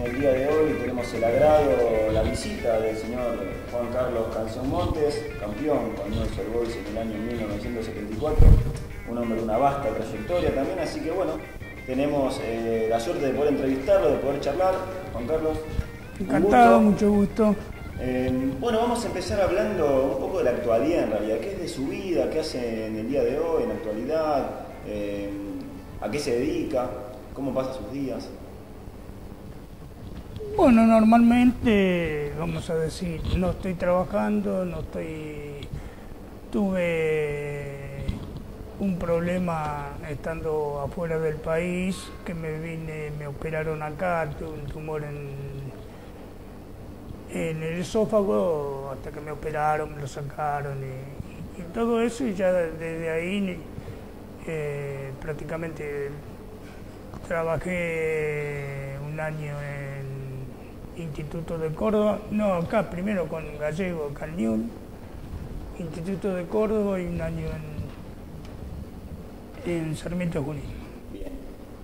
el día de hoy tenemos el agrado, la visita del señor Juan Carlos Canción Montes, campeón con Newell's Old Boys en el año 1974, un hombre de una vasta trayectoria también, así que bueno, tenemos la suerte de poder entrevistarlo, de poder charlar. Juan Carlos, encantado, mucho gusto. Bueno, vamos a empezar hablando un poco de la actualidad en realidad. ¿Qué es de su vida? ¿Qué hace en el día de hoy, en la actualidad? ¿A qué se dedica? ¿Cómo pasa sus días? Bueno, normalmente, vamos a decir, no estoy trabajando, tuve un problema estando afuera del país, que me operaron acá, tuve un tumor en el esófago, hasta que me operaron, me lo sacaron y todo eso, y ya desde ahí prácticamente trabajé un año en Instituto de Córdoba, no, acá primero con Gallego, acá en Newell's, Instituto de Córdoba, y un año en Sarmiento Junín. Bien.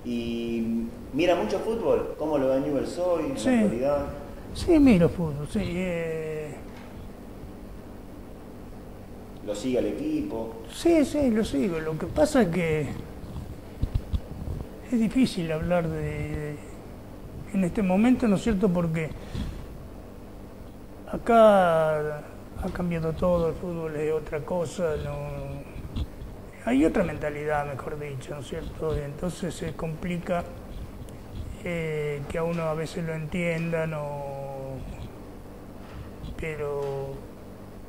¿Y mira mucho fútbol? ¿Cómo lo ve Newell's hoy, en Sí. la actualidad? Sí, miro fútbol, sí. ¿Lo sigue al equipo? Sí, lo sigo. Lo que pasa es que es difícil hablar en este momento, ¿no es cierto? Porque acá ha cambiado todo, el fútbol es otra cosa, hay otra mentalidad, mejor dicho, ¿no es cierto? Y entonces se complica que a uno a veces lo entiendan, pero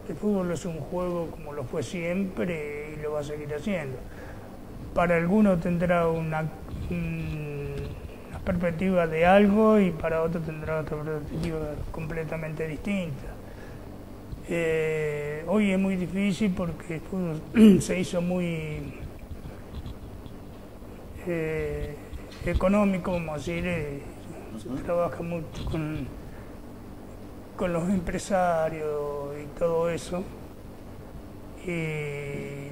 el fútbol es un juego como lo fue siempre y lo va a seguir haciendo. Para algunos tendrá una perspectiva de algo y para otros tendrá otra perspectiva completamente distinta. Hoy es muy difícil porque el fútbol se hizo muy económico, como decir, se trabaja mucho con los empresarios y todo eso, y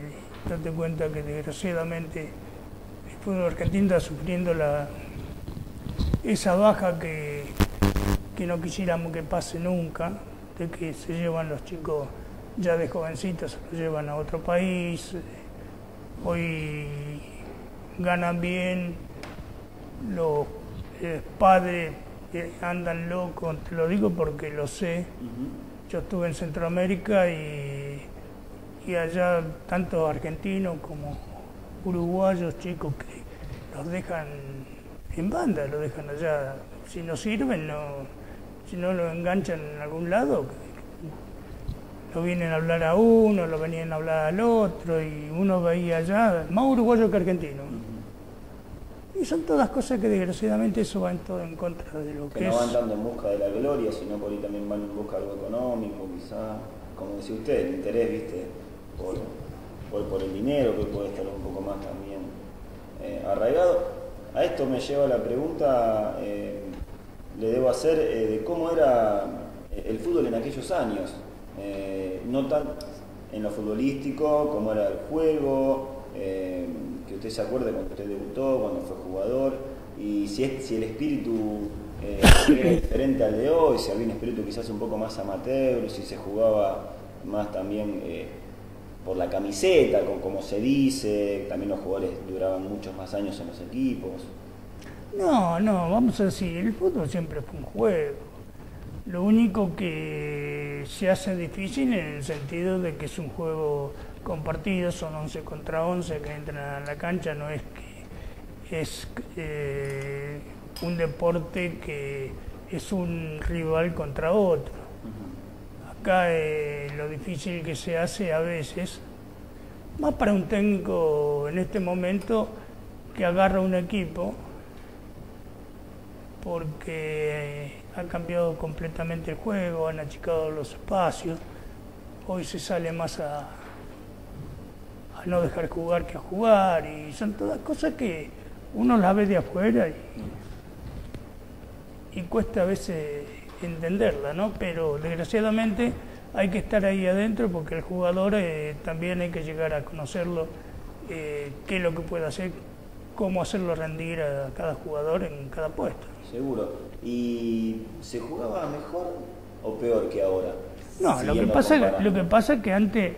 date cuenta que desgraciadamente el fútbol argentino está sufriendo esa baja que no quisiéramos que pase nunca, de que se llevan los chicos ya de jovencitos, se los llevan a otro país. Hoy ganan bien, los padres andan locos, te lo digo porque lo sé. Yo estuve en Centroamérica y allá tanto argentinos como uruguayos, chicos que los dejan en banda, los dejan allá. Si no sirven, si no lo enganchan en algún lado, lo vienen a hablar a uno, lo venían a hablar al otro, y uno veía allá, más uruguayo que argentino. Y son todas cosas que desgraciadamente eso va todo en contra de lo que no es. van tanto en busca de la gloria, sino por ahí también van en busca de algo económico, quizás, como decía usted, el interés, ¿viste? Por el dinero, que puede estar un poco más también arraigado. A esto me lleva la pregunta, le debo hacer, de cómo era el fútbol en aquellos años. No tan en lo futbolístico, cómo era el juego, que usted se acuerde cuando usted debutó, cuando fue jugador, y si el espíritu era diferente al de hoy, si había un espíritu quizás un poco más amateur, si se jugaba más también por la camiseta, como se dice, también los jugadores duraban muchos más años en los equipos. No, vamos a decir, el fútbol siempre fue un juego. Lo único que se hace difícil en el sentido de que es un juego compartido, son 11 contra 11 que entran a la cancha, no es que es un deporte que es un rival contra otro. Acá lo difícil que se hace a veces, más para un técnico en este momento que agarra un equipo, porque ha cambiado completamente el juego, han achicado los espacios, hoy se sale más a no dejar jugar que a jugar, y son todas cosas que uno las ve de afuera y cuesta a veces entenderla, ¿no? Pero desgraciadamente hay que estar ahí adentro, porque el jugador también hay que llegar a conocerlo, qué es lo que puede hacer cómo hacerlo rendir a cada jugador en cada puesto. Seguro. ¿Y se jugaba mejor o peor que ahora? No, lo que pasa es que antes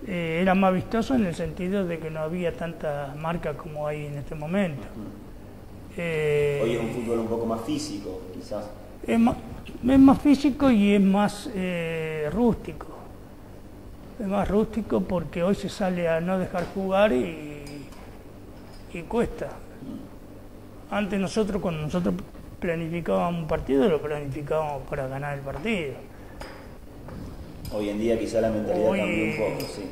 era más vistoso en el sentido de que no había tantas marcas como hay en este momento. Hoy es un fútbol un poco más físico, quizás. Es más físico y es más rústico. Es más rústico porque hoy se sale a no dejar jugar y cuesta. Antes cuando nosotros planificábamos un partido, lo planificábamos para ganar el partido. Hoy en día quizá la mentalidad cambió un poco, sí.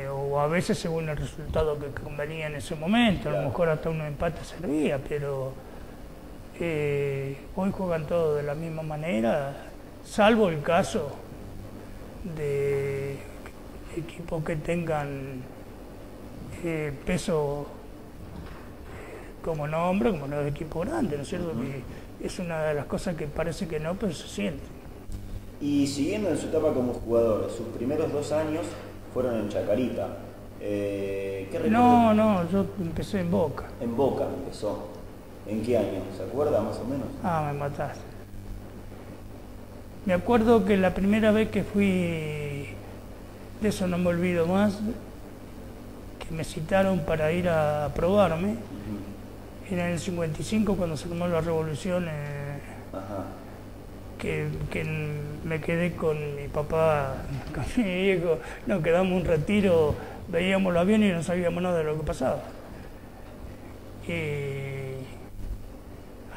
O a veces según el resultado que convenía en ese momento, claro. A lo mejor hasta un empate servía, pero hoy juegan todos de la misma manera, salvo el caso de equipos que tengan peso como nombre, como los equipos grandes, ¿no es cierto? Que es una de las cosas que parece que no, pero se siente. Y siguiendo en su etapa como jugador, sus primeros 2 años fueron en Chacarita. ¿Qué recuerdo? No, yo empecé en Boca. En Boca empezó. ¿En qué año? ¿Se acuerda más o menos? Me mataste. Me acuerdo que la primera vez que fui, de eso no me olvido más, que me citaron para ir a probarme. Era en el 55 cuando se tomó la revolución. Que me quedé con mi papá, con mi viejo, nos quedamos un retiro, veíamos los aviones y no sabíamos nada de lo que pasaba.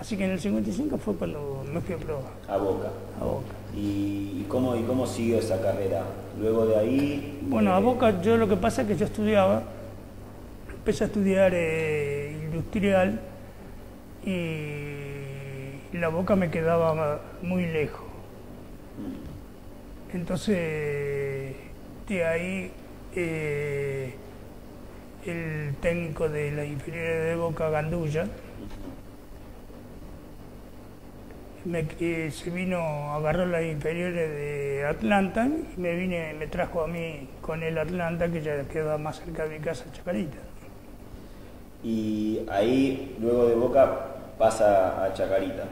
Así que en el 55 fue cuando me fui a probar. A Boca. ¿Y cómo siguió esa carrera? Luego de ahí... Bueno, a Boca yo lo que pasa es que yo estudiaba, empecé a estudiar industrial y la Boca me quedaba muy lejos. Entonces, de ahí el técnico de la inferior de Boca, Gandulla, se vino, agarró las inferiores de Atlanta y me trajo a mí con el Atlanta, que ya quedaba más cerca de mi casa, Chacarita. Y ahí, luego de Boca, pasa a Chacarita.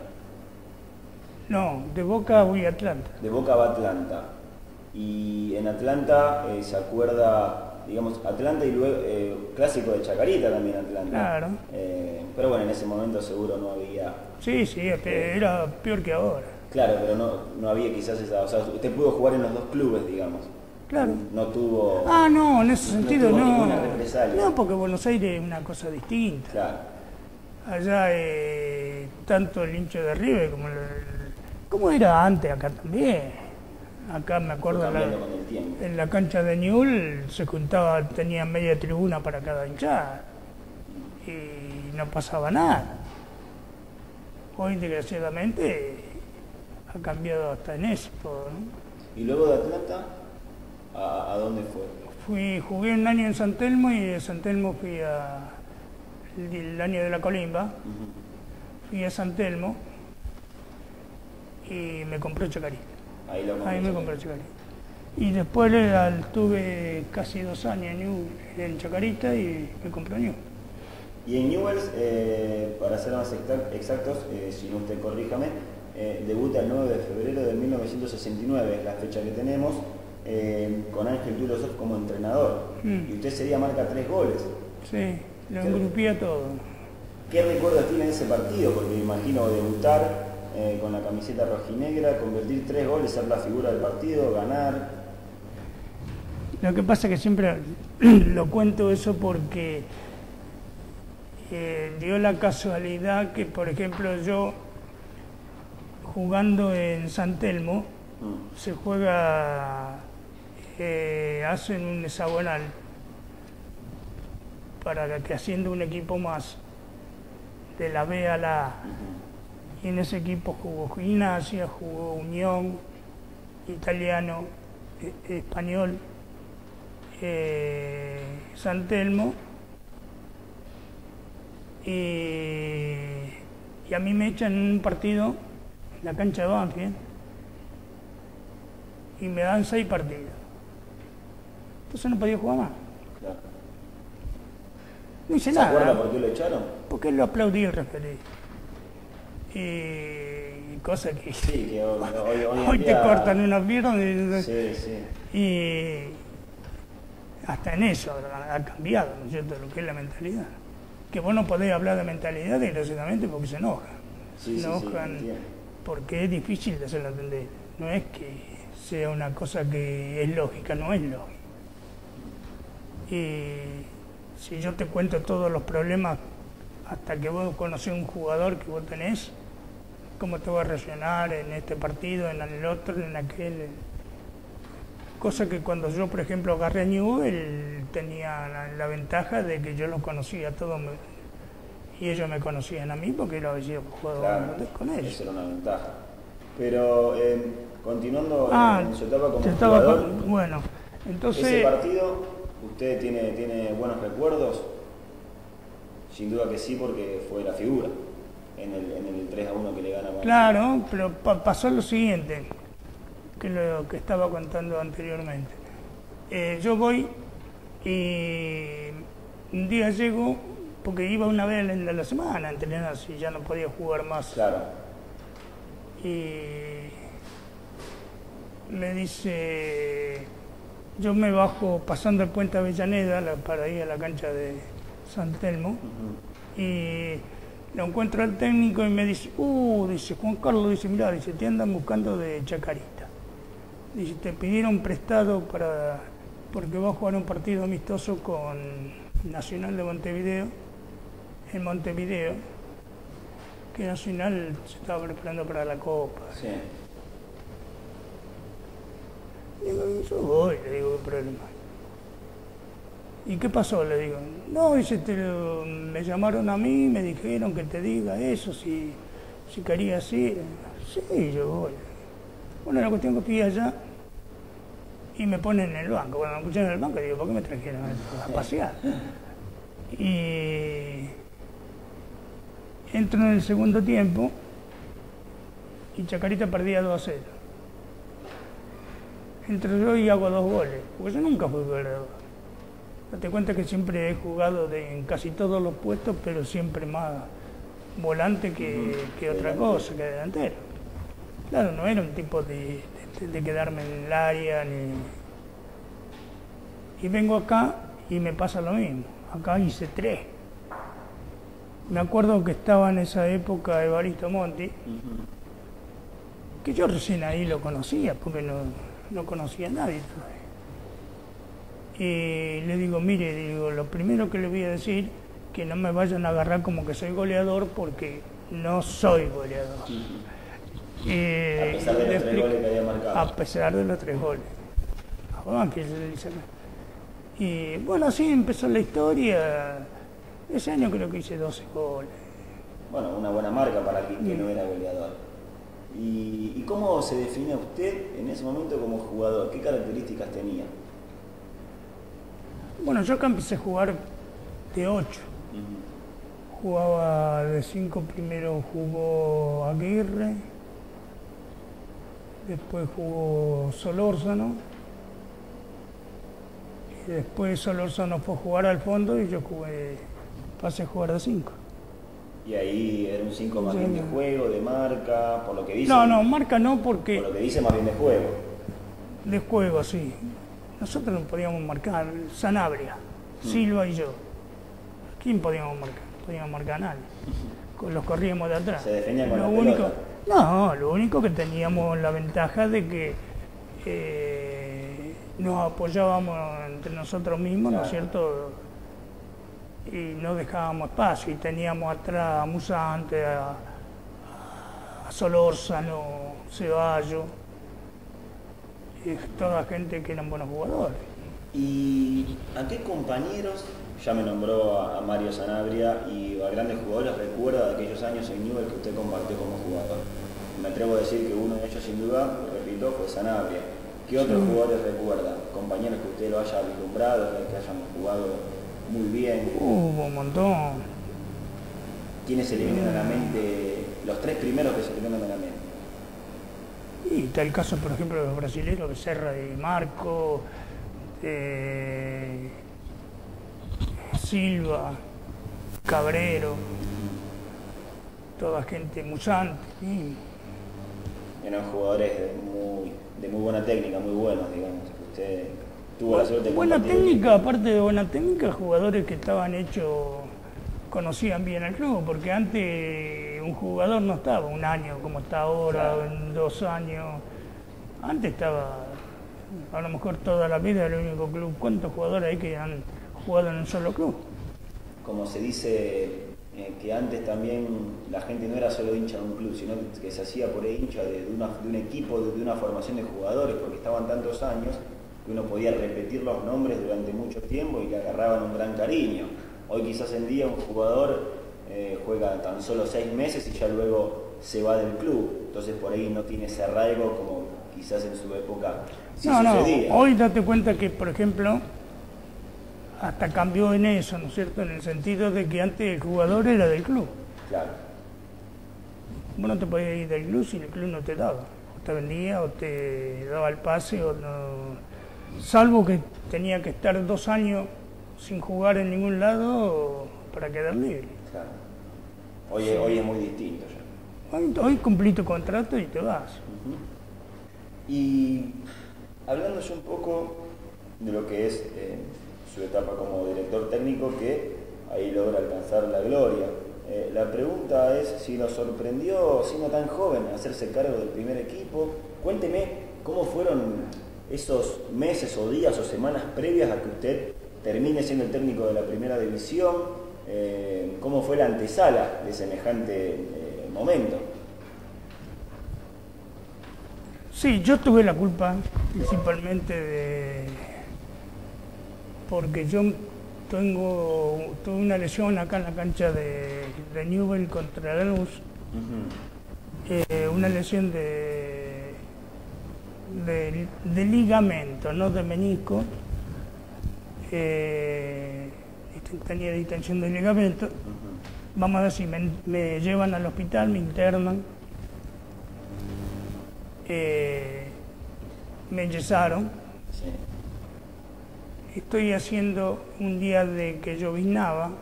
No, de Boca voy a Atlanta. De Boca va a Atlanta. Y en Atlanta se acuerda, digamos, Atlanta y luego clásico de Chacarita también Atlanta. Claro. Pero bueno, en ese momento seguro no había... Sí, era peor que ahora. Claro, pero no había quizás esa... O sea, usted pudo jugar en los 2 clubes, digamos. Claro. No tuvo... No, en ese sentido no. Ninguna represalia. No, porque Buenos Aires es una cosa distinta. Claro. Allá tanto el hincha de River como era antes acá también. Acá me acuerdo en la cancha de Newell se juntaba, tenía media tribuna para cada hinchada y no pasaba nada. Hoy desgraciadamente ha cambiado hasta en eso, ¿no? ¿Y luego de Atlanta a dónde fue? Jugué un año en San Telmo y de San Telmo fui el año de la Colimba. Fui a San Telmo y me compró Chacarita. Ahí me compró Chacarita. Y después tuve casi 2 años en Chacarita y me compró Newell's. Y en Newell's, para ser más exactos, si no usted corríjame, debuta el 9 de febrero de 1969, es la fecha que tenemos, con Ángel Turosov como entrenador. Y usted ese día marca 3 goles. Sí, lo engrupía todo. ¿Qué recuerdos tiene de ese partido? Porque me imagino debutar con la camiseta rojinegra, convertir 3 goles, ser la figura del partido, ganar. Lo que pasa es que siempre lo cuento eso porque dio la casualidad que, por ejemplo, yo jugando en San Telmo, se juega, hacen un hexagonal para que haciendo un equipo más de la B a la A. Y en ese equipo jugó Gimnasia, jugó Unión, Italiano, Español, San Telmo. Y a mí me echan en un partido en la cancha de Banfield y me dan 6 partidos. Entonces no podía jugar más. Claro. No hice ¿Se nada. acuerda por qué lo echaron? Porque él lo aplaudí el referee. Y cosa que Sí, que hoy en hoy te día... cortan una pierna y, Sí, sí. y hasta en eso ha cambiado, ¿no es cierto?, lo que es la mentalidad. Que vos no podés hablar de mentalidad desgraciadamente porque se enojan. Sí, Se sí, enojan entiendo. porque es difícil de hacerlo entender. No es que sea una cosa que es lógica, no es lógica. Y si yo te cuento todos los problemas hasta que vos conocés un jugador que vos tenés, cómo te va a reaccionar en este partido, en el otro, en aquel. Cosa que cuando yo, por ejemplo, agarré a Newell, él tenía la ventaja de que yo los conocía a todos y ellos me conocían a mí porque yo había jugado Claro, con ellos. esa era una ventaja. Pero continuando en su etapa como Yo estaba jugador, bueno, entonces... ese partido, ¿usted tiene buenos recuerdos? Sin duda que sí, porque fue la figura en el 3-1 que le gana. Claro, pero pasó lo siguiente, que lo que estaba contando anteriormente. Yo voy y un día llego, porque iba una vez a la semana a entrenar, si ya no podía jugar más. Claro. Y me dice, yo me bajo pasando el puente Avellaneda para ir a la cancha de San Telmo, y lo encuentro al técnico y me dice, dice Juan Carlos, dice, mirá, dice, te andan buscando de Chacarita. Dice, te pidieron prestado porque va a jugar un partido amistoso con Nacional de Montevideo, en Montevideo, que Nacional se estaba preparando para la Copa. Sí. Digo, yo voy, le digo, ¿qué problema hay? ¿Y qué pasó? Le digo, no, dice, me llamaron a mí, me dijeron que te diga eso, si querías ir. Sí, yo voy. Bueno, la cuestión que fui allá y me ponen en el banco. Cuando me pusieron en el banco, digo, ¿por qué me trajeron a pasear? Y entro en el segundo tiempo y Chacarita perdía 2-0. Entro yo y hago 2 goles, porque yo nunca fui goleador. Date cuenta que siempre he jugado en casi todos los puestos, pero siempre más volante que otra cosa, que delantero. Claro, no era un tipo de quedarme en el área, y vengo acá y me pasa lo mismo. Acá hice 3. Me acuerdo que estaba en esa época Evaristo Monti, que yo recién ahí lo conocía, porque no conocía a nadie todavía. Y le digo, mire, lo primero que le voy a decir, que no me vayan a agarrar como que soy goleador, porque no soy goleador. A pesar de los 3 goles que había marcado. A pesar de los 3 goles. Y bueno, así empezó la historia. Ese año creo que hice 12 goles. Bueno, una buena marca para quien que no era goleador. ¿Y cómo se define usted en ese momento como jugador? ¿Qué características tenía? Bueno, yo acá empecé a jugar de 8. Jugaba de 5, primero jugó Aguirre, después jugó Solórzano, y después Solórzano fue a jugar al fondo y yo pasé a jugar de 5. Y ahí era un 5 más bien de juego, de marca, por lo que dice. No, marca no, porque... Por lo que dice más bien de juego. De juego, sí. Nosotros no podíamos marcar, Sanabria, Silva y yo. ¿Quién podíamos marcar? No podíamos marcar a nadie. Los corríamos de atrás. ¿Se defendían con la pelota? No, lo único que teníamos la ventaja de que nos apoyábamos entre nosotros mismos, claro, ¿no es cierto? Y no dejábamos espacio, y teníamos atrás a Musante, a Solórzano, Ceballos, toda gente que eran buenos jugadores. ¿Y a qué compañeros, ya me nombró a Mario Sanabria, y a grandes jugadores, recuerda de aquellos años en Newell que usted compartió como jugador? Me atrevo a decir que uno de ellos, sin duda, repito, fue Sanabria. ¿Qué otros jugadores recuerda? Compañeros que usted lo haya vislumbrado, que hayan jugado muy bien. Hubo un montón. ¿Quiénes se le vienen a la mente, los 3 primeros que se le vienen a la mente? Y está el caso, por ejemplo, de los brasileños, Becerra y Marco, Silva, Cabrero, toda gente Musante. Eran jugadores de muy buena técnica, muy buenos, digamos. Usted tuvo la suerte de buena compartir. técnica, aparte de buena técnica, jugadores que estaban hechos, conocían bien el club, porque antes un jugador no estaba un año como está ahora, Claro. en 2 años. Antes estaba, a lo mejor toda la vida, el único club. ¿Cuántos jugadores hay que han jugado en un solo club? Como se dice, que antes también la gente no era solo hincha de un club, sino que se hacía por ahí hincha de un equipo, de una formación de jugadores, porque estaban tantos años que uno podía repetir los nombres durante mucho tiempo y que agarraban un gran cariño. Hoy quizás en día un jugador juega tan solo 6 meses y ya luego se va del club, entonces por ahí no tiene ese arraigo como quizás en su época sí sucedía. No, hoy date cuenta que, por ejemplo, hasta cambió en eso, ¿no es cierto? En el sentido de que antes el jugador era del club. Claro. Vos no te podías ir del club si el club no te daba. O te vendía o te daba el pase o no. Salvo que tenía que estar 2 años sin jugar en ningún lado para quedar libre. Claro. Hoy es muy distinto ya. Hoy cumplí tu contrato y te vas. Y hablando ya un poco de lo que es su etapa como director técnico, que ahí logra alcanzar la gloria. La pregunta es si lo sorprendió, siendo tan joven, hacerse cargo del primer equipo. Cuénteme cómo fueron esos meses o días o semanas previas a que usted termine siendo el técnico de la primera división. ¿Cómo fue la antesala de semejante momento? Sí, yo tuve la culpa principalmente porque yo tuve una lesión acá en la cancha de Newell contra la Luz, una lesión de ligamento, no de menisco, tenía distensión de ligamento. Vamos a ver si me llevan al hospital, me internan, me enyesaron. Sí. Estoy haciendo un día de que lloviznaba,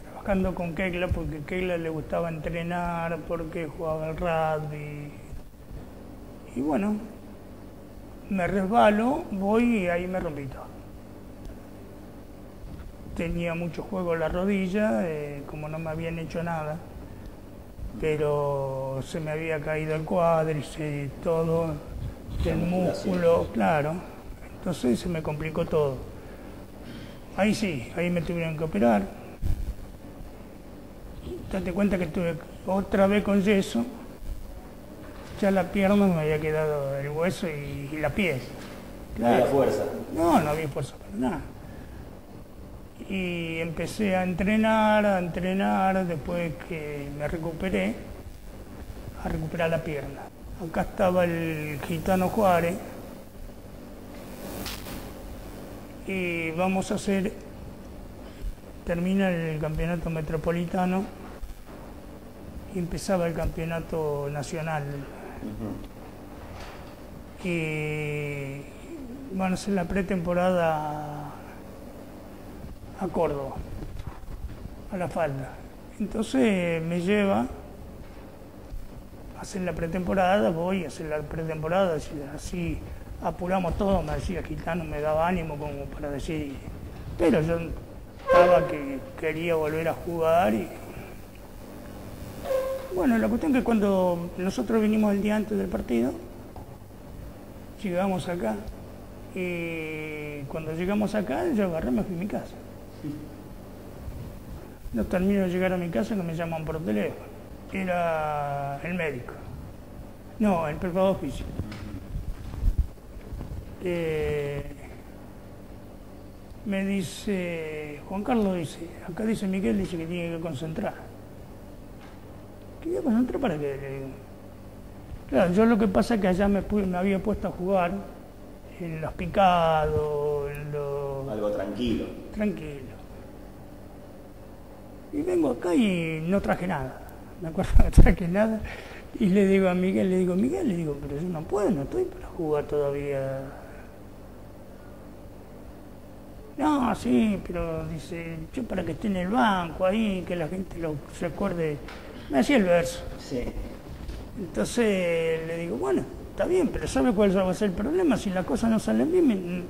trabajando con Kekla, porque a Kekla le gustaba entrenar, porque jugaba al rugby. Y bueno, me resbalo, voy y ahí me rompí todo. Tenía mucho juego en la rodilla, como no me habían hecho nada, pero se me había caído el cuádriceps, todo, el músculo, claro. Entonces se me complicó todo. Ahí sí, ahí me tuvieron que operar. Date cuenta que estuve otra vez con yeso. Ya la pierna me había quedado el hueso y la piel. Claro. ¿No había fuerza? No había fuerza para nada. Y empecé a entrenar, después que me recuperé, a recuperar la pierna. Acá estaba el Gitano Juárez. Y vamos a hacer, termina el campeonato metropolitano y empezaba el campeonato nacional. Y van a hacer la pretemporada a Córdoba, a La Falda. Entonces me lleva a hacer la pretemporada, voy a hacer la pretemporada, así apuramos todo, me decía Gitano, me daba ánimo como para decir, pero yo estaba que quería volver a jugar y bueno, la cuestión es que cuando nosotros vinimos el día antes del partido, llegamos acá y cuando llegamos acá yo agarré, me fui a mi casa. No termino de llegar a mi casa que me llaman por teléfono, era el médico, no, el preparador físico. Me dice, Juan Carlos dice, acá dice Miguel, dice que tiene que concentrar. ¿Qué voy a concentrar para qué? Le digo. Claro, yo lo que pasa es que allá me había puesto a jugar en los picados, en los... Algo tranquilo. Tranquilo. Y vengo acá y no traje nada. Me acuerdo que no traje nada. Y le digo a Miguel, Miguel, pero yo no puedo, no estoy para jugar todavía. No, sí, pero dice, yo para que esté en el banco ahí, que la gente lo recuerde. Me hacía el verso. Sí. Entonces le digo, bueno, está bien, pero ¿sabe cuál va a ser el problema? Si las cosas no salen bien,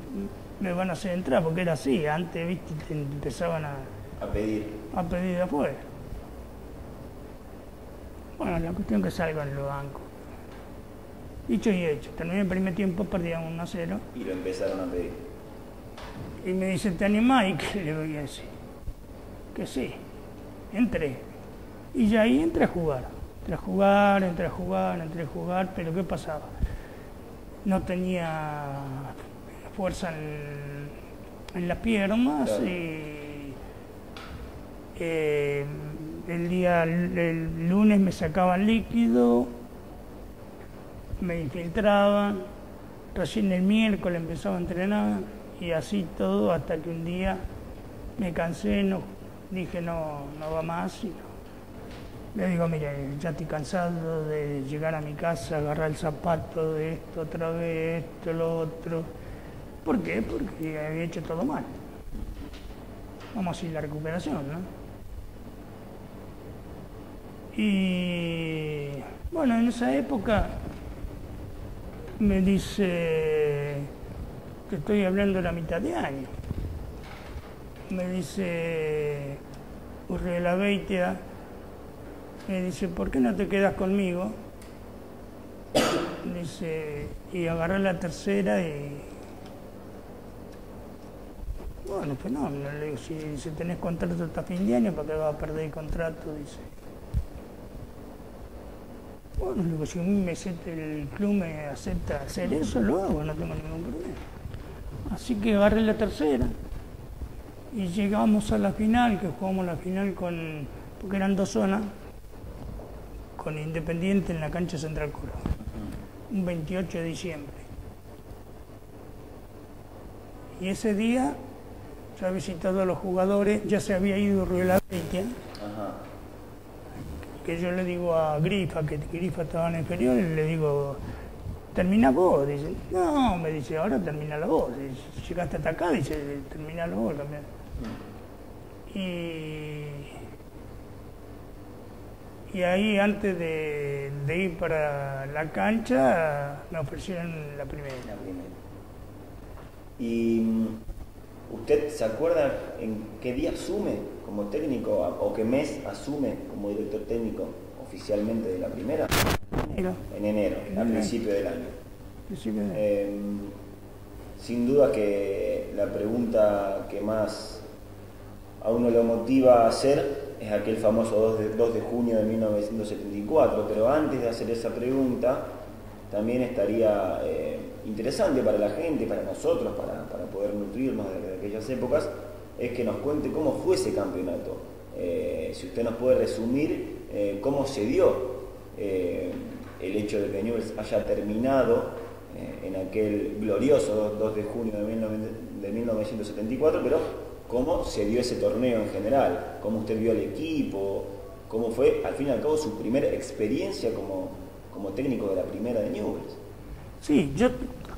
me van a hacer entrar, porque era así. Antes, viste, te empezaban A pedir. a pedir de afuera. Bueno, la cuestión que salgo en el banco. Dicho y hecho, terminé el primer tiempo, perdíamos 1-0. Y lo empezaron a pedir. Y me dice, ¿te animás? ¿Y qué le voy a decir? Que sí. Entré. Y ya ahí entré a jugar. Entré a jugar, pero ¿qué pasaba? No tenía fuerza en las piernas, claro. Y el lunes me sacaban líquido, me infiltraban, recién el miércoles empezaba a entrenar y así todo hasta que un día me cansé, dije no va más. Le digo, mire, ya estoy cansado de llegar a mi casa, agarrar el zapato de esto otra vez, esto, lo otro. ¿Por qué? Porque había hecho todo mal. Vamos a ir a la recuperación, ¿no? Y bueno, en esa época me dice que estoy hablando de la mitad de año. Me dice Urriola Beitia, me dice, ¿por qué no te quedas conmigo? Dice, y agarré la tercera y... Bueno, fenómeno, le digo, si tenés contrato hasta fin de año, ¿para qué vas a perder el contrato? Dice. Bueno, le digo, si el club me acepta hacer eso, lo hago, no tengo ningún problema. Así que agarré la tercera y llegamos a la final, que jugamos la final porque eran 2 zonas, con Independiente en la cancha Central Córdoba, un 28 de diciembre. Y ese día yo había visitado a los jugadores, ya se había ido Urriola Beitia, que yo le digo a Grifa, que Grifa estaba en inferior, y le digo, termina vos. Dice, no, me dice, ahora termina la vos. Dice, llegaste hasta acá, dice, termina la vos también. Y ahí, antes de ir para la cancha, me ofrecieron la primera. ¿Y usted se acuerda en qué día asume como técnico o qué mes asume como director técnico oficialmente de la primera? En enero, al principio del año. Sin duda que la pregunta que más a uno lo motiva a hacer es aquel famoso 2 de junio de 1974, pero antes de hacer esa pregunta también estaría interesante para la gente, para nosotros, para poder nutrirnos de aquellas épocas, es que nos cuente cómo fue ese campeonato. Si usted nos puede resumir cómo se dio el hecho de que Newell's haya terminado en aquel glorioso 2 de junio de 1974, pero cómo se dio ese torneo en general, cómo usted vio al equipo, cómo fue al fin y al cabo su primera experiencia como técnico de la primera de Newell's. Sí, yo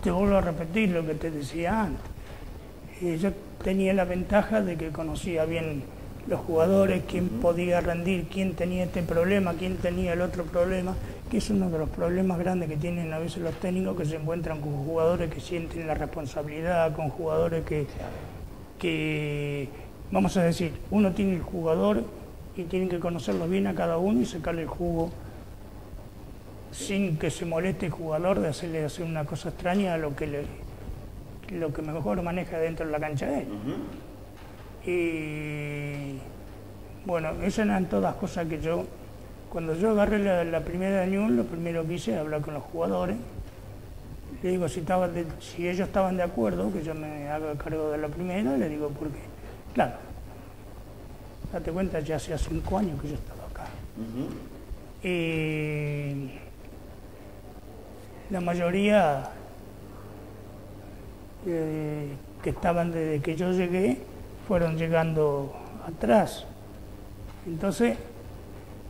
te vuelvo a repetir lo que te decía antes. Yo tenía la ventaja de que conocía bien los jugadores, quién podía rendir, quién tenía este problema, quién tenía el otro problema, que es uno de los problemas grandes que tienen a veces los técnicos, que se encuentran con jugadores que sienten la responsabilidad, con jugadores que vamos a decir, uno tiene el jugador y tiene que conocerlo bien a cada uno y sacarle el jugo sin que se moleste el jugador de hacerle hacer una cosa extraña a lo que mejor maneja dentro de la cancha de él. Y bueno, esas eran todas cosas que cuando yo agarré la primera de Newell's, lo primero que hice es hablar con los jugadores. Le digo si ellos estaban de acuerdo que yo me haga cargo de la primera, le digo por qué. Claro, date cuenta, ya hace 5 años que yo estaba acá. Y la mayoría que estaban desde que yo llegué fueron llegando atrás. Entonces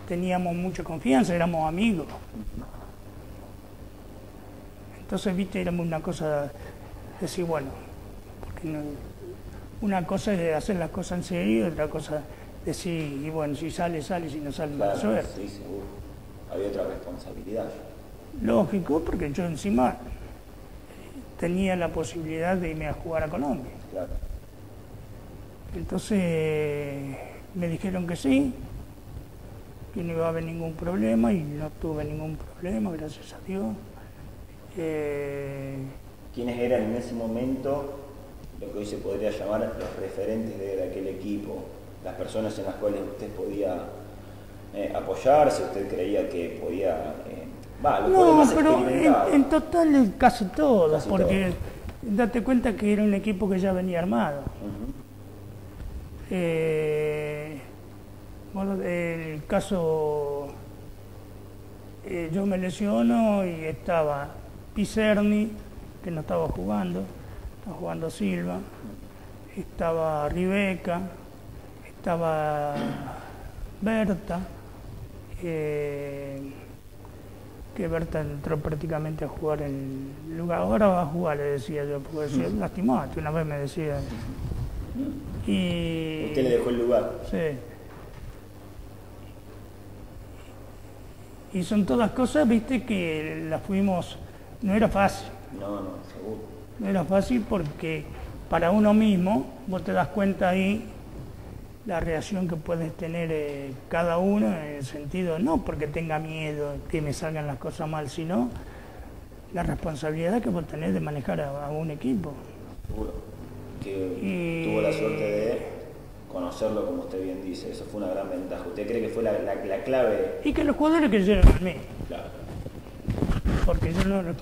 teníamos mucha confianza, éramos amigos. Entonces, viste, éramos una cosa, decir, bueno, porque una cosa es hacer las cosas en serio y otra cosa decir, y bueno, si sale, sale, si no sale, mala suerte. Sí, seguro. Había otra responsabilidad. Lógico, porque yo encima tenía la posibilidad de irme a jugar a Colombia. Claro. Entonces me dijeron que sí, que no iba a haber ningún problema y no tuve ningún problema, gracias a Dios. ¿Quiénes eran en ese momento lo que hoy se podría llamar los referentes de aquel equipo? Las personas en las cuales usted podía apoyarse, usted creía que podía... no, pero en total casi todos, casi porque todo. Date cuenta que era un equipo que ya venía armado. Bueno, el caso, yo me lesiono y estaba Picerni, que no estaba jugando Silva, estaba Ribeca, estaba Berta, que Berta entró prácticamente a jugar en lugar, ahora va a jugar, le decía yo, porque decía, lastimate, una vez me decía. Y usted le dejó el lugar. Sí. Y son todas cosas, viste, que las fuimos, no era fácil. No, seguro. No era fácil porque para uno mismo, vos te das cuenta ahí la reacción que puedes tener cada uno, en el sentido, no porque tenga miedo que me salgan las cosas mal, sino la responsabilidad que vos tenés de manejar a un equipo. Seguro. Que tuvo la suerte de conocerlo, como usted bien dice, eso fue una gran ventaja. ¿Usted cree que fue la clave? Y que los jugadores creyeron en mí. Claro. Porque yo no le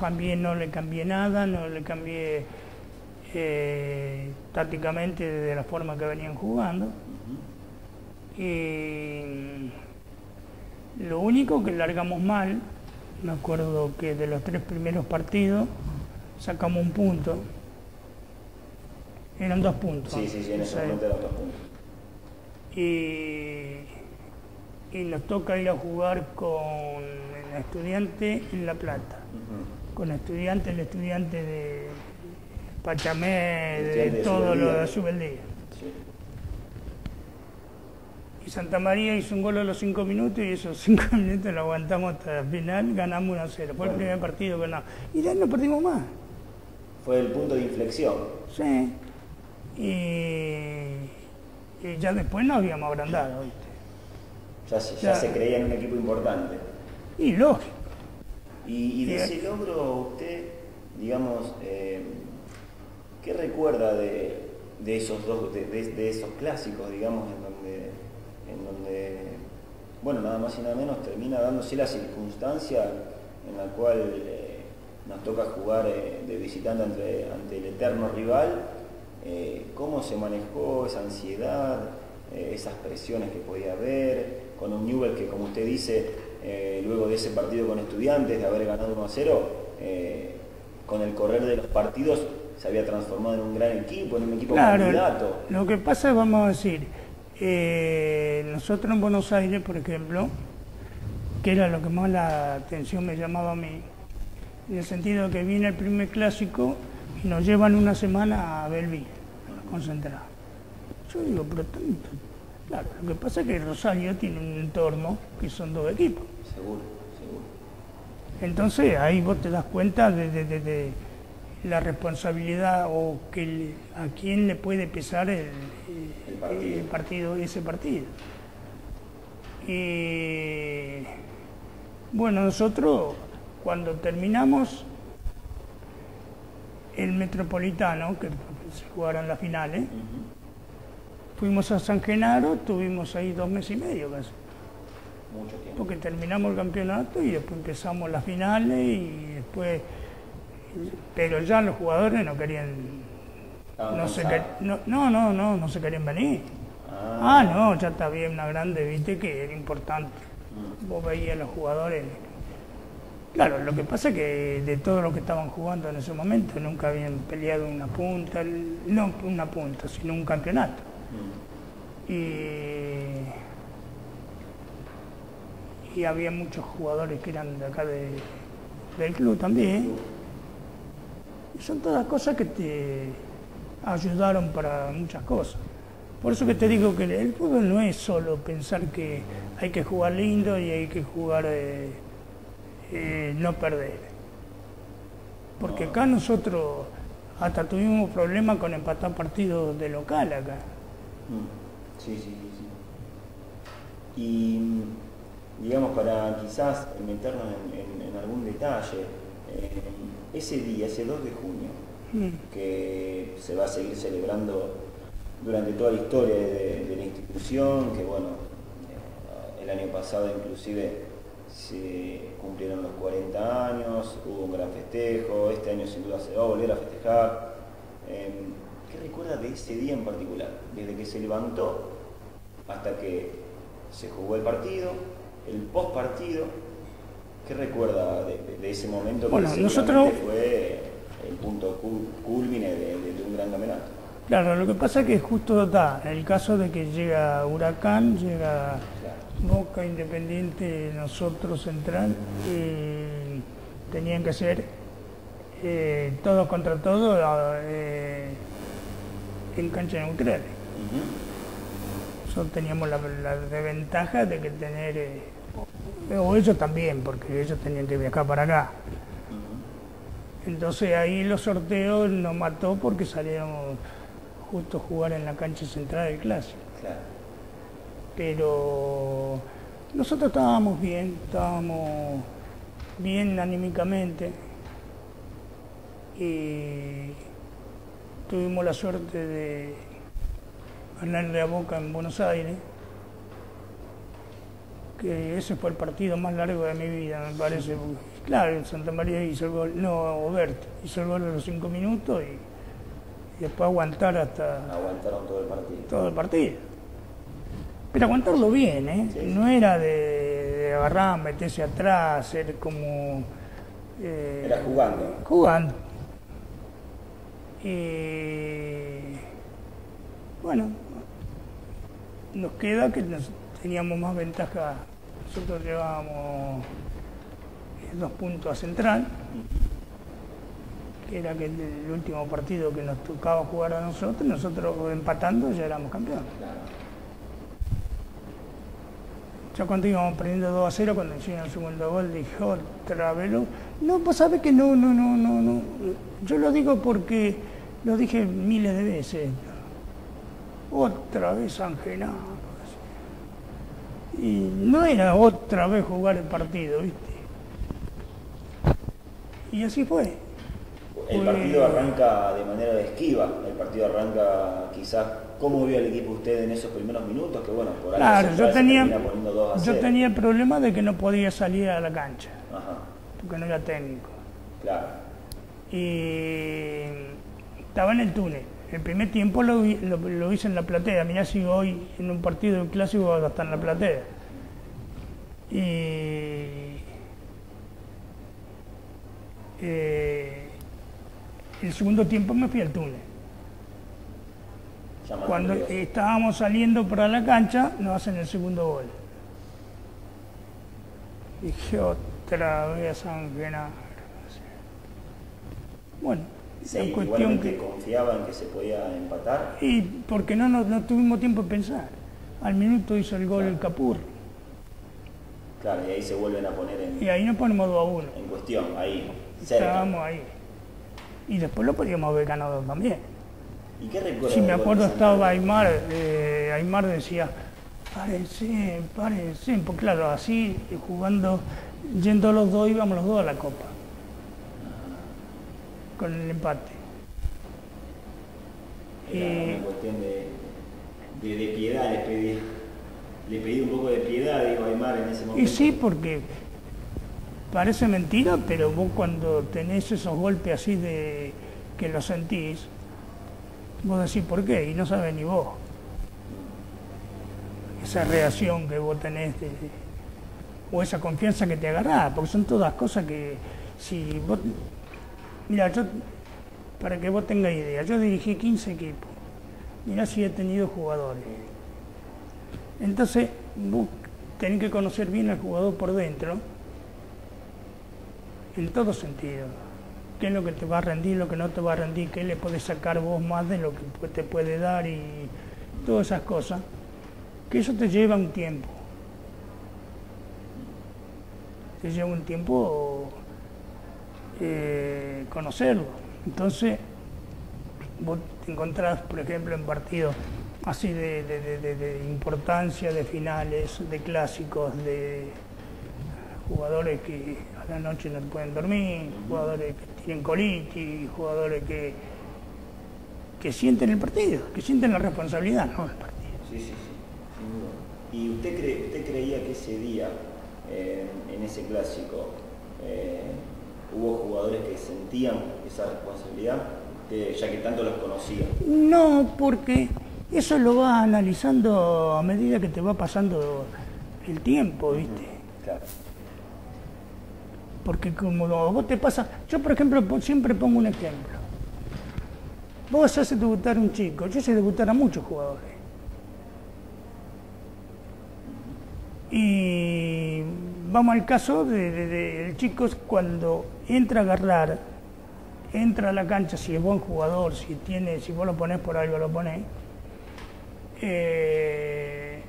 cambié nada, no le cambié tácticamente de la forma que venían jugando. Y lo único que largamos mal, me acuerdo que de los 3 primeros partidos sacamos un punto. Eran 2 puntos. Sí, en ese momento eran 2 puntos. Y nos toca ir a jugar con el Estudiante en La Plata. Con el estudiante de Pachamé, de todo lo de Subeldía. Sí. Y Santa María hizo un gol a los 5 minutos y esos 5 minutos lo aguantamos hasta el final, ganamos 1-0. Fue el primer partido que ganamos. Y ya no perdimos más. Fue el punto de inflexión. Sí. Y ya después nos habíamos agrandado, ¿viste? Ya se creía en un equipo importante. Y lógico. Y de ese logro usted, digamos, ¿qué recuerda de esos dos, de esos clásicos, digamos, en donde, bueno, nada más y nada menos termina dándose la circunstancia en la cual nos toca jugar de visitante ante el eterno rival? ¿Cómo se manejó esa ansiedad, esas presiones que podía haber, con un Newell's que, como usted dice, luego de ese partido con Estudiantes, de haber ganado 1-0, con el correr de los partidos se había transformado en un gran equipo, en un equipo candidato? Lo que pasa es, vamos a decir, nosotros en Buenos Aires, por ejemplo, que era lo que más la atención me llamaba a mí, en el sentido de que viene el primer clásico y nos llevan una semana a Belville, a concentrar. Yo digo, pero tanto. Claro, lo que pasa es que Rosario tiene un entorno que son 2 equipos. Seguro. Entonces ahí vos te das cuenta de la responsabilidad o que a quién le puede pesar ese partido. Y bueno, nosotros cuando terminamos el Metropolitano, que se jugaron las finales, fuimos a San Genaro, estuvimos ahí 2 meses y medio casi. Mucho tiempo. Porque terminamos el campeonato y después empezamos las finales y después... Pero ya los jugadores no querían... No se querían venir. No, ya está bien una grande, viste, que era importante. Vos veías a los jugadores... Claro, lo que pasa es que de todos los que estaban jugando en ese momento nunca habían peleado una punta, no una punta, sino un campeonato. Y había muchos jugadores que eran de acá del club también. Y son todas cosas que ayudaron para muchas cosas. Por eso que te digo que el fútbol no es solo pensar que hay que jugar lindo y hay que jugar no perder. Porque acá nosotros hasta tuvimos problemas con empatar partidos de local acá. Sí. Y digamos, para quizás meternos en algún detalle, ese día, ese 2 de junio, que se va a seguir celebrando durante toda la historia de la institución, que bueno, el año pasado inclusive se cumplieron los 40 años, hubo un gran festejo, este año sin duda se va a volver a festejar. ¿Qué recuerda de ese día en particular? Desde que se levantó hasta que se jugó el partido, el post partido, ¿qué recuerda de ese momento que nosotros fue el punto culmine de un gran campeonato? Claro, lo que pasa es que justo está, en el caso de que llega Huracán, llega Boca, Independiente, nosotros Central, tenían que ser todos contra todos en cancha neutral. Nosotros teníamos la desventaja de que tener, o ellos también, porque ellos tenían que viajar para acá. Entonces ahí los sorteos nos mató porque salíamos justo a jugar en la cancha central del clásico. Claro. Pero nosotros estábamos bien anímicamente y tuvimos la suerte de ganarle a Boca en Buenos Aires, que ese fue el partido más largo de mi vida, me parece. Claro, Santa María hizo el gol, no, Oberto hizo el gol a los 5 minutos y después aguantar hasta... Aguantaron todo el partido. Todo el partido. Pero aguantarlo bien, ¿eh? Sí. No era de agarrar, meterse atrás, ser como... Era jugando. Jugando. Y bueno, nos queda que teníamos más ventaja. Nosotros llevábamos 2 puntos a Central, que era que el último partido que nos tocaba jugar a nosotros empatando ya éramos campeones. Ya cuando íbamos perdiendo 2-0, cuando hicieron el segundo gol, dije, otra vez. No, pues sabes que no. Yo lo digo porque lo dije miles de veces. Otra vez San Genaro. Y no era otra vez jugar el partido, ¿viste? Y así fue. El partido arranca de manera de esquiva, el partido arranca quizás, ¿cómo vio el equipo usted en esos primeros minutos? Que bueno, por ahí claro, yo termina tenía el problema de que no podía salir a la cancha, Ajá. porque no era técnico. Claro. Y estaba en el túnel. El primer tiempo lo hice en la platea. Mirá si hoy en un partido del clásico va a estar en la platea. Y el segundo tiempo me fui al túnel. Cuando estábamos saliendo para la cancha, nos hacen el segundo gol. Dije, otra vez San Genaro. Bueno, sí, la cuestión que confiaba en que se podía empatar. Y porque no tuvimos tiempo de pensar. Al minuto hizo el gol el Capurro. Claro, y ahí se vuelven a poner Y ahí nos ponemos 2-1. En cuestión, ahí, cerca. Estábamos ahí. Y después lo podríamos haber ganado también. ¿Y qué recuerdas? Si me acuerdo estaba Aymar, Aymar decía, párense, porque claro, así jugando, yendo los dos, íbamos los dos a la Copa. Con el empate. Era una cuestión de piedad, le pedí un poco de piedad, digo, Aymar en ese momento. Y sí, porque parece mentira, pero vos cuando tenés esos golpes así de que lo sentís, vos decís por qué, y no sabés ni vos. Esa reacción que vos tenés, o esa confianza que te agarrás, porque son todas cosas que si vos... Mira, yo, para que vos tengas idea, yo dirigí 15 equipos. Mirá si he tenido jugadores. Entonces, vos tenés que conocer bien al jugador por dentro, en todo sentido. qué es lo que te va a rendir, lo que no te va a rendir, qué le podés sacar vos más de lo que te puede dar y todas esas cosas, que eso te lleva un tiempo. Te lleva un tiempo conocerlo. Entonces, vos te encontrás, por ejemplo, en partidos así de importancia, de finales, de clásicos, de jugadores que a la noche no pueden dormir, jugadores que tienen colitis, jugadores que sienten el partido, que sienten la responsabilidad, ¿no? El partido. Sí, sí, sí, sin duda. ¿Y usted creía que ese día, en ese clásico, hubo jugadores que sentían esa responsabilidad, ya que tanto los conocía? No, porque eso lo vas analizando a medida que te va pasando el tiempo, ¿viste? Claro. Porque como vos te pasa, yo por ejemplo siempre pongo un ejemplo. Vos haces debutar a un chico, yo sé debutar a muchos jugadores. Y vamos al caso del chico cuando entra a agarrar, entra a la cancha, si es buen jugador, si vos lo ponés por algo, lo ponés, tiene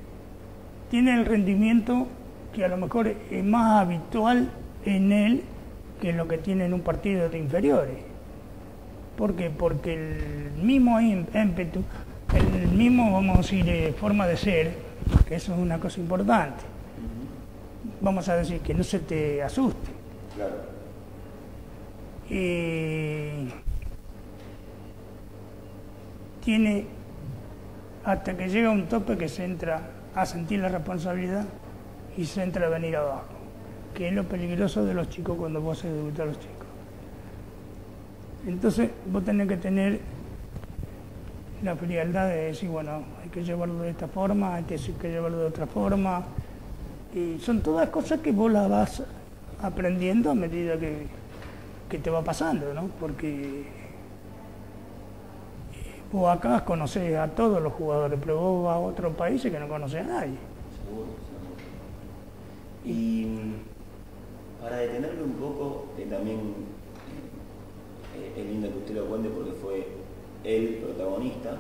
el rendimiento que a lo mejor es más habitual en él que lo que tiene en un partido de inferiores. ¿Por qué? Porque el mismo ímpetu, el mismo, vamos a decir, forma de ser, que eso es una cosa importante. Vamos a decir que no se te asuste. Claro. Tiene hasta que llega un tope que se entra a sentir la responsabilidad y se entra a venir abajo, que es lo peligroso de los chicos cuando vos haces debutar a los chicos. Entonces vos tenés que tener la frialdad de decir, bueno, hay que llevarlo de esta forma, hay que llevarlo de otra forma, y son todas cosas que vos las vas aprendiendo a medida que te va pasando, ¿no? Porque vos acá conocés a todos los jugadores, pero vos vas a otros países que no conocés a nadie. Seguro, seguro. Y para detenerme un poco, que también es lindo que usted lo cuente porque fue el protagonista,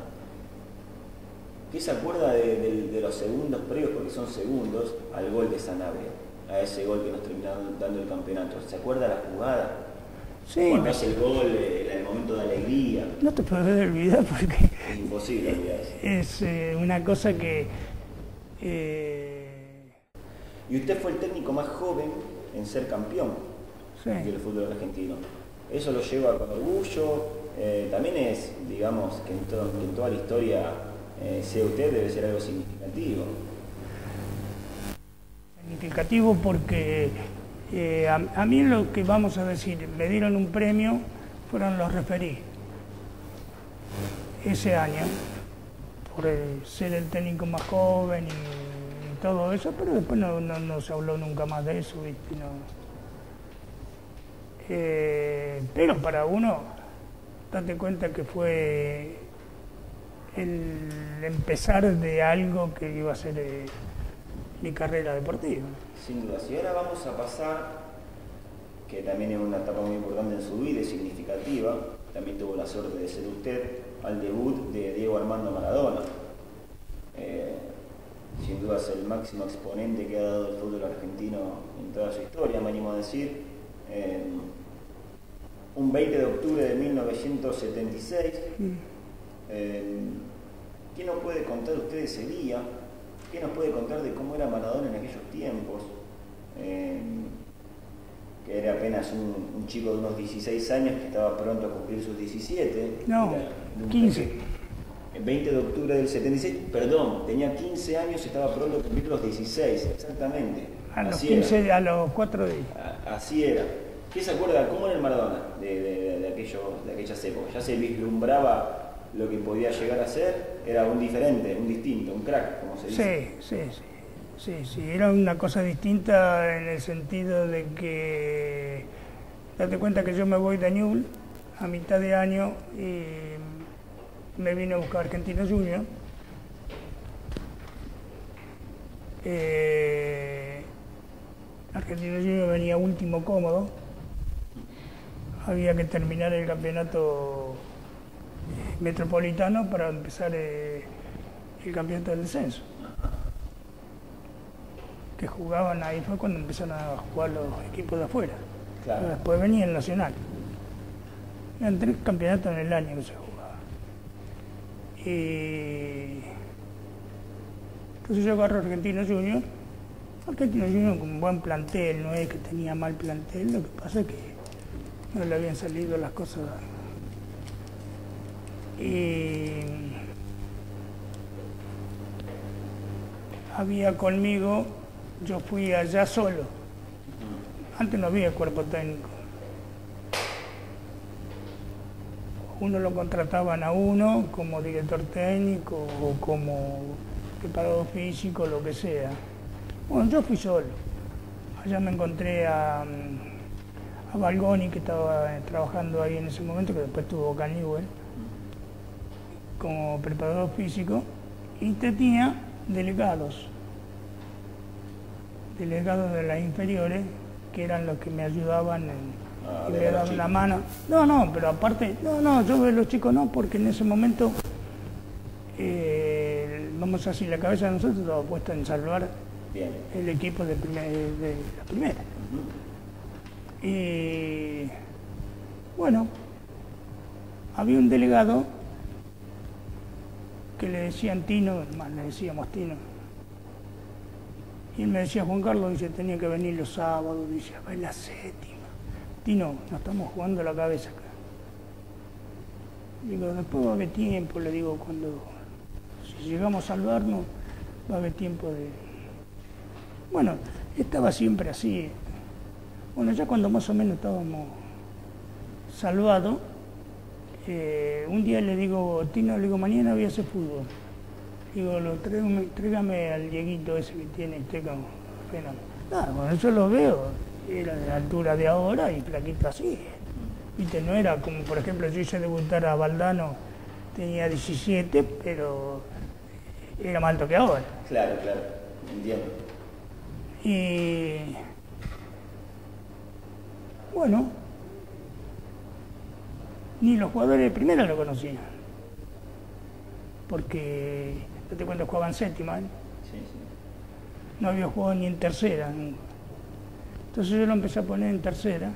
¿qué se acuerda de los segundos previos, porque son segundos, al gol de Sanabria, a ese gol que nos terminaron dando el campeonato? ¿Se acuerda la jugada? Sí. Cuando hace el gol, el momento de alegría. No te puedes olvidar porque es imposible olvidarse. Es una cosa que... Y usted fue el técnico más joven en ser campeón del fútbol argentino. Eso lo lleva con orgullo. También es, digamos, que en toda la historia sea usted, debe ser algo significativo. Significativo porque a mí lo que vamos a decir, me dieron un premio, fueron los referí ese año, por ser el técnico más joven y todo eso, pero después no se habló nunca más de eso, ¿viste? No. Pero para uno, date cuenta que fue el empezar de algo que iba a ser mi carrera deportiva. Sin duda. Y ahora vamos a pasar, que también es una etapa muy importante en su vida y significativa, también tuvo la suerte de ser usted, al debut de Diego Armando Maradona. Sin duda es el máximo exponente que ha dado el fútbol argentino en toda su historia, me animo a decir. Un 20 de octubre de 1976. ¿Qué nos puede contar usted de ese día? ¿Qué nos puede contar de cómo era Maradona en aquellos tiempos? Que era apenas un chico de unos 16 años que estaba pronto a cumplir sus 17. No, 15. El 20 de octubre del 76, perdón, tenía 15 años y estaba pronto a cumplir los 16, exactamente. A los 15, a los 4 días. Así era. ¿Qué se acuerda? ¿Cómo era el Maradona de aquellas épocas? ¿Ya se vislumbraba lo que podía llegar a ser? ¿Era un diferente, un distinto, un crack, como se dice? Sí, era una cosa distinta en el sentido de que, date cuenta que yo me voy de Newell's a mitad de año y me vine a buscar Argentinos Juniors. Argentinos Juniors venía último cómodo, había que terminar el campeonato metropolitano para empezar el campeonato del descenso. Que jugaban ahí, fue cuando empezaron a jugar los equipos de afuera. Claro. Después venía el Nacional. Eran 3 campeonatos en el año que se jugaba. Entonces yo agarro Argentino Junior. Argentino Junior con un buen plantel, no es que tenía mal plantel, lo que pasa es que no le habían salido las cosas. Había conmigo, yo fui allá solo. Antes no había cuerpo técnico. Uno lo contrataban a uno como director técnico o como preparador físico, lo que sea. Bueno, yo fui solo. Allá me encontré a Balgoni, que estaba trabajando ahí en ese momento, que después tuvo Caníbal como preparador físico, y tenía delegados de las inferiores, que eran los que me ayudaban y me daban la mano. No, pero aparte, yo de los chicos no, porque en ese momento, vamos a decir, la cabeza de nosotros estaba puesta en salvar el equipo de la primera. Y bueno, había un delegado que le decían Tino, más le decíamos Tino. Y él me decía, Juan Carlos, dice, tenía que venir los sábados, dice, va en la 7ª. Tino, nos estamos jugando la cabeza acá. Digo, después va a haber tiempo, le digo, si llegamos a salvarnos, va a haber tiempo de... Bueno, estaba siempre así. Bueno, ya cuando más o menos estábamos salvados, un día le digo, Tino, le digo, mañana voy a hacer fútbol. Digo, tráigame al Dieguito ese que tiene usted como fenómeno. Claro, cuando yo lo veo, era de la altura de ahora y flaquito así. Viste, no era como, por ejemplo, yo hice debutar a Valdano, tenía 17, pero era más alto que ahora. Claro, entiendo. Y bueno, ni los jugadores de primera lo conocían, porque, yo te cuento, jugaban 7ª, ¿eh? Sí. No había jugado ni en tercera nunca. Entonces yo lo empecé a poner en tercera,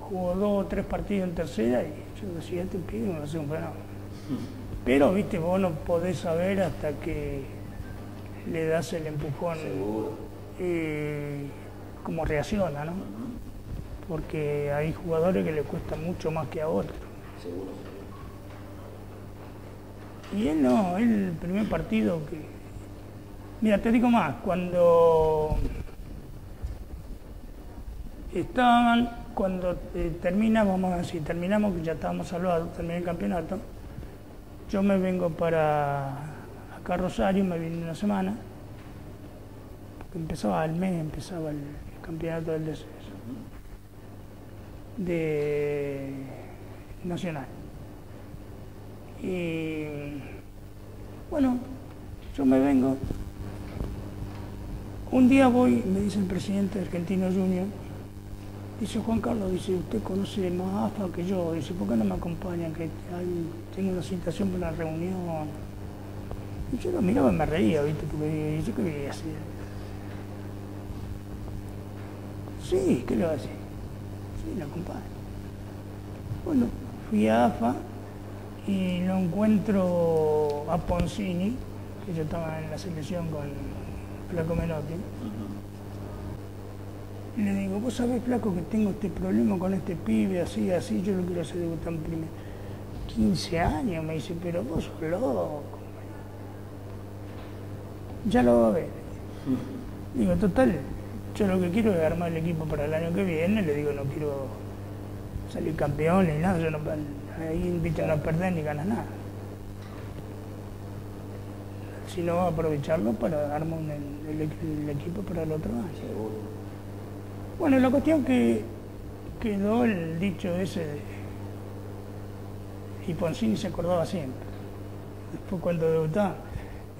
jugó 2 o 3 partidos en tercera y yo decía, este pibe me va a hacer un fenómeno. Pero, viste, vos no podés saber hasta que le das el empujón. Seguro. Cómo reacciona, ¿no? Porque hay jugadores que le cuesta mucho más que a otros. Seguro. Y él no, el primer partido que... Mira, te digo más, cuando termina, vamos a decir, terminamos, que ya estábamos salvados, terminé el campeonato, yo me vengo acá a Rosario, me vine una semana, porque empezaba el campeonato del descenso de Nacional. Y bueno, yo me vengo. Un día voy, me dice el presidente de Argentino Junior, dice, Juan Carlos, dice, usted conoce más AFA que yo, dice, ¿por qué no me acompañan? Que tengo una citación para una reunión. Y yo lo miraba y me reía, ¿viste? Porque yo qué quería hacer. Sí, ¿qué le va a decir? Sí, la acompaño. Bueno, fui a AFA y lo encuentro a Poncini, que yo estaba en la selección con Flaco Menotti. Y le digo, vos sabés, Flaco, que tengo este problema con este pibe, así, yo lo quiero hacer debutar en primera. 15 años, me dice, pero vos sos loco. Ya lo va a ver. Digo, total, yo lo que quiero es armar el equipo para el año que viene, le digo, no quiero salir campeón ni nada, yo no, ahí invito a no perder ni ganar nada. Si no, aprovecharlo para armar el equipo para el otro año. Seguro. Bueno, la cuestión que quedó el dicho ese, y Poncini se acordaba siempre. Después cuando debutaba,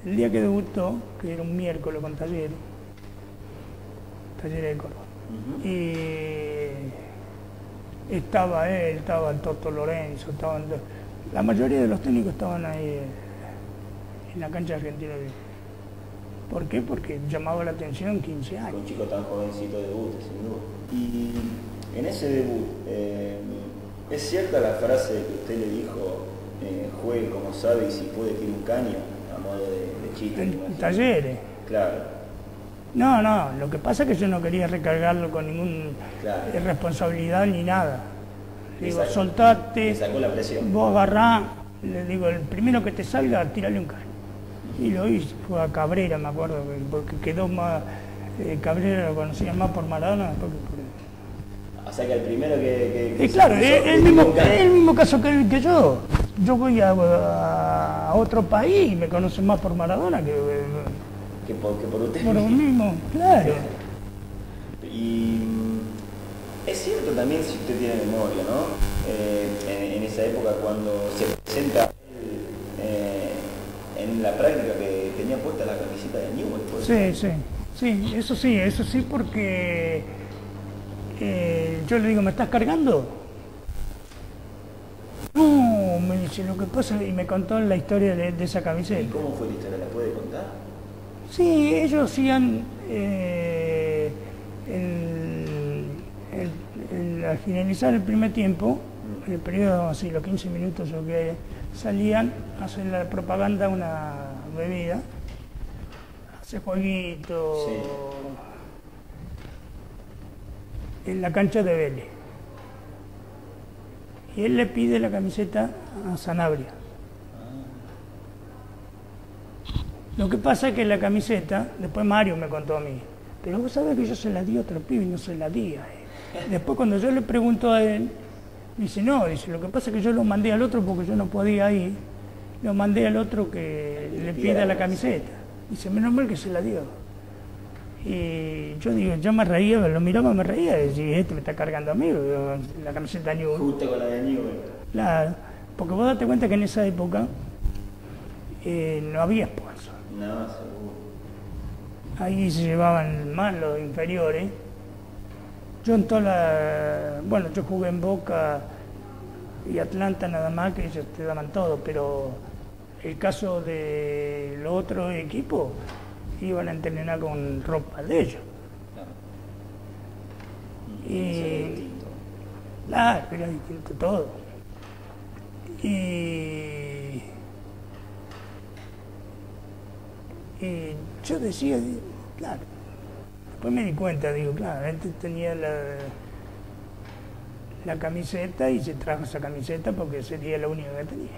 el día que debutó, que era un miércoles con Talleres de Córdoba, y Estaba él, estaba el Toto Lorenzo, la mayoría de los técnicos estaban ahí en la cancha argentina. ¿Por qué? Porque llamaba la atención 15 años. Un chico tan jovencito debute, sin duda. Y en ese debut, ¿es cierta la frase que usted le dijo, juegue como sabe y si puede tiene un caño, a modo de chiste? En Talleres. Claro. No, lo que pasa es que yo no quería recargarlo con ninguna responsabilidad ni nada. Le digo, soltate, le sacó la presión. Vos agarrá, le digo, el primero que te salga, tirale un caño. Y lo hice, fue a Cabrera, me acuerdo, porque quedó más, Cabrera lo conocía más por Maradona después que por... O sea que el primero que claro, el mismo caso que yo. Yo voy a otro país y me conocen más por Maradona que por usted. Por lo mismo, claro. Y es cierto también, si usted tiene memoria, ¿no? En esa época cuando se presenta en la práctica que tenía puesta la camiseta de Newell's. Sí, eso sí, porque yo le digo, ¿me estás cargando? No, me dice, lo que pasa, y me contó la historia de esa camiseta. ¿Y cómo fue la historia? ¿La puede contar? Sí, ellos hacían, al finalizar el primer tiempo, en el periodo así, los 15 minutos o que salían, hacen la propaganda una bebida, hace jueguito en la cancha de Vélez. Y él le pide la camiseta a Sanabria. Lo que pasa es que la camiseta, después Mario me contó a mí, pero vos sabés que yo se la di a otro pibe y no se la di a él. Después cuando yo le pregunto a él, dice, no, dice, lo que pasa es que yo lo mandé al otro porque yo no podía ir, lo mandé al otro que le pida la camiseta. Dice, menos mal que se la dio. Y yo digo, yo me reía, lo miraba, me reía, y decía, este me está cargando a mí, la camiseta Newell's. Justo con la de Newell's. Claro, porque vos date cuenta que en esa época no había sponsor. No, seguro. Ahí se llevaban más los inferiores. Yo yo jugué en Boca y Atlanta nada más, que ellos te daban todo, pero el caso de los otros equipos iban a entrenar con ropa de ellos. Claro. Y claro, era distinto todo. Y yo decía, claro, después me di cuenta, digo, claro, este tenía la camiseta y se trajo esa camiseta porque sería la única que tenía.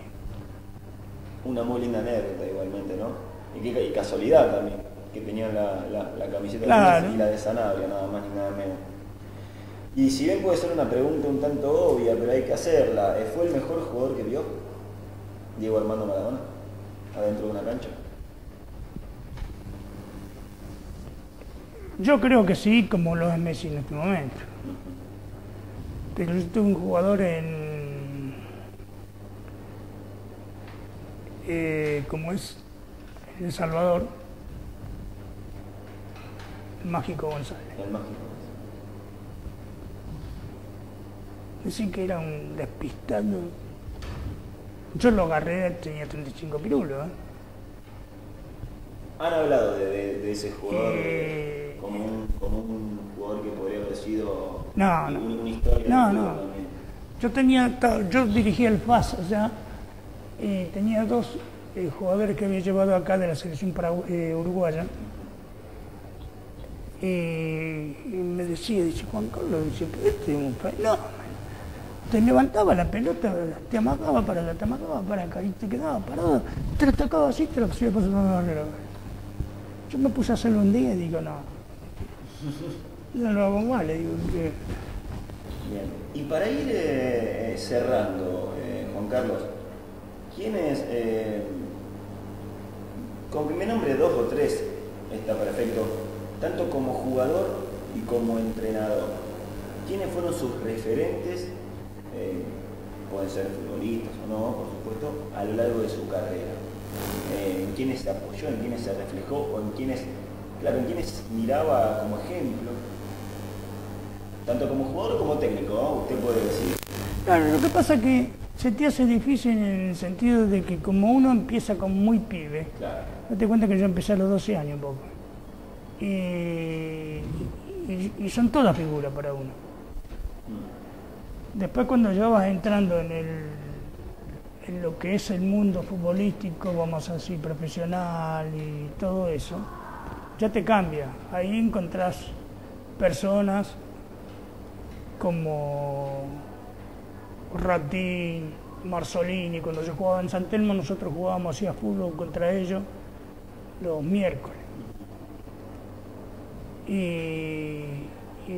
Una muy linda anécdota igualmente, ¿no? Y casualidad también, que tenía la camiseta claro. Y la de Sanabria, nada más ni nada menos. Y si bien puede ser una pregunta un tanto obvia, pero hay que hacerla, ¿fue el mejor jugador que vio Diego Armando Maradona adentro de una cancha? Yo creo que sí, como lo es Messi en este momento. Pero yo tuve un jugador como es El Salvador, el Mágico González. El Mágico. Decían que era un despistado. Yo lo agarré, tenía 35 pirulos. Han hablado de ese jugador como un jugador que podría haber sido una historia. No. Yo dirigía el FAS, o sea, tenía dos jugadores que había llevado acá de la selección uruguaya. Y me decía, dice Juan Carlos, dice, pero este es un fenómeno. Te levantaba la pelota, te amagaba para allá, te amagaba para acá, y te quedaba parado, te lo tocaba así, te lo hacía pasar por la barrera. Yo me puse a hacerlo un día y digo, no lo hago mal, le digo. Bien. Y para ir cerrando, Juan Carlos, ¿quiénes, con que me nombre 2 o 3, está perfecto, tanto como jugador y como entrenador, quiénes fueron sus referentes, pueden ser futbolistas o no, por supuesto, a lo largo de su carrera? ¿En quiénes se apoyó, en quiénes se reflejó o en quiénes miraba como ejemplo? tanto como jugador como técnico, ¿no? Usted puede decir. Claro, lo que pasa es que se te hace difícil en el sentido de que como uno empieza como muy pibe, Claro. date cuenta que yo empecé a los 12 años un poco. Y son todas figuras para uno. Después cuando ya vas entrando en lo que es el mundo futbolístico, vamos a decir, profesional y todo eso, ya te cambia. Ahí encontrás personas como Ratín, Marzolini. Cuando yo jugaba en San Telmo, nosotros jugábamos así a fútbol contra ellos los miércoles. Y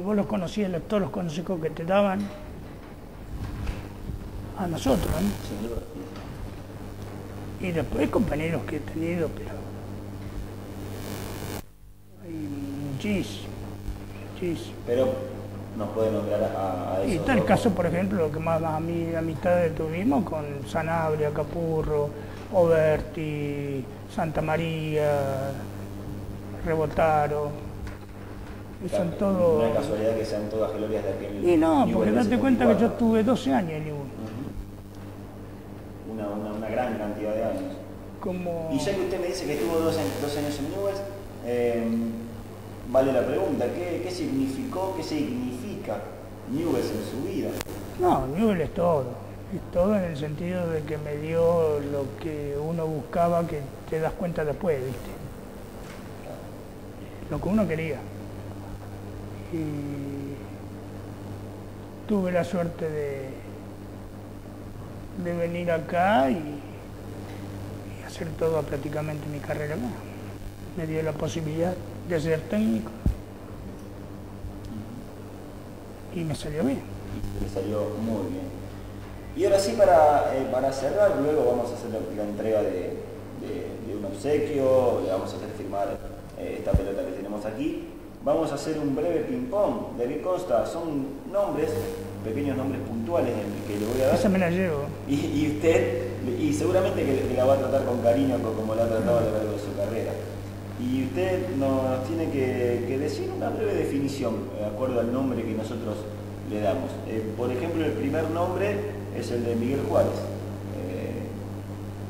vos los conocías, todos los consejos que te daban a nosotros, ¿no? Y después compañeros que he tenido, pero hay muchísimo. Pero nos puede nombrar a esos. Y está el dos. caso, por ejemplo, lo que más amistades tuvimos con Sanabria, Capurro, Oberti, Santa María, Rebotaro. Y son No todos. es casualidad que sean todas glorias de aquel. Y no, porque Newell's date cuenta que yo 54. estuve 12 años en Newell's. Una gran cantidad de años. Como... Y ya que usted me dice que estuvo 2 años en Newell's, vale la pregunta, ¿qué significó, qué significa Newell's en su vida? No, Newell's es todo en el sentido de que me dio lo que uno buscaba, que te das cuenta después, ¿viste? Lo que uno quería. Y tuve la suerte de venir acá y hacer toda prácticamente mi carrera acá. Me dio la posibilidad de ser técnico y me salió bien. Le salió muy bien. Y ahora sí, para cerrar, luego vamos a hacer la entrega de un obsequio, le vamos a hacer firmar esta pelota que tenemos aquí. Vamos a hacer un breve ping-pong. ¿De qué consta? Son nombres, pequeños nombres puntuales que le voy a dar. Esa me la llevo. Y usted, y seguramente que la va a tratar con cariño como la ha tratado a lo largo de su carrera. Y usted nos tiene que decir una breve definición, de acuerdo al nombre que nosotros le damos. Por ejemplo, el primer nombre es el de Miguel Juárez.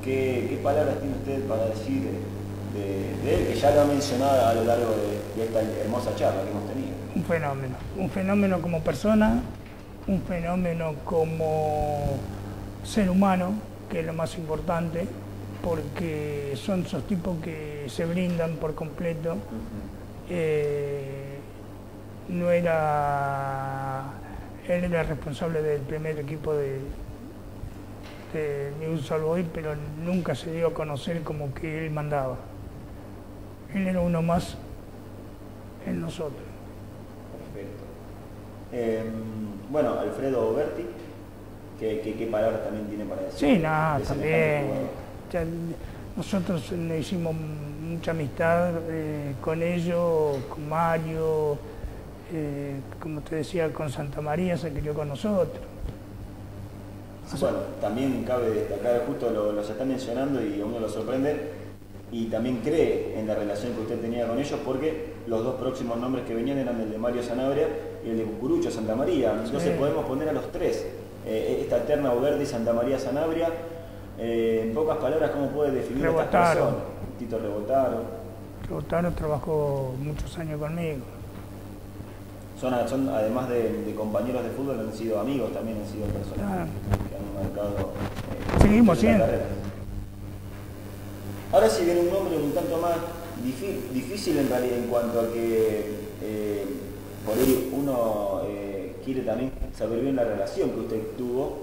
¿Qué palabras tiene usted para decir de él, que ya lo ha mencionado a lo largo de esta hermosa charla que hemos tenido? Un fenómeno como persona, un fenómeno como ser humano, que es lo más importante, porque son esos tipos que se brindan por completo. No era... Él era responsable del primer equipo de Newell's Old Boys, pero nunca se dio a conocer como que él mandaba. Él era uno más en nosotros. Perfecto. Bueno, Alfredo Oberti, ¿qué palabras también tiene para decir? Sí, nada, de semejante también. jugador? Ya nosotros le hicimos mucha amistad con ellos, con Mario, como te decía, con Santa María, se crió con nosotros. Bueno, también cabe destacar, justo los está mencionando y a uno lo sorprende, y también cree en la relación que usted tenía con ellos, porque los dos próximos nombres que venían eran el de Mario Sanabria y el de Cucurucho Santa María. Entonces Sí. podemos poner a los tres, esta terna Oberti, Santa María, Sanabria. En pocas palabras, ¿cómo puede definir estas Rebotaro. personas? Tito Rebotaro. Rebotaro trabajó muchos años conmigo. Son además de compañeros de fútbol, han sido amigos también, han sido personas Claro. que han marcado Seguimos la siendo. carrera. Ahora sí viene un nombre un tanto más difícil en realidad, en cuanto a que por ahí uno quiere también saber bien la relación que usted tuvo,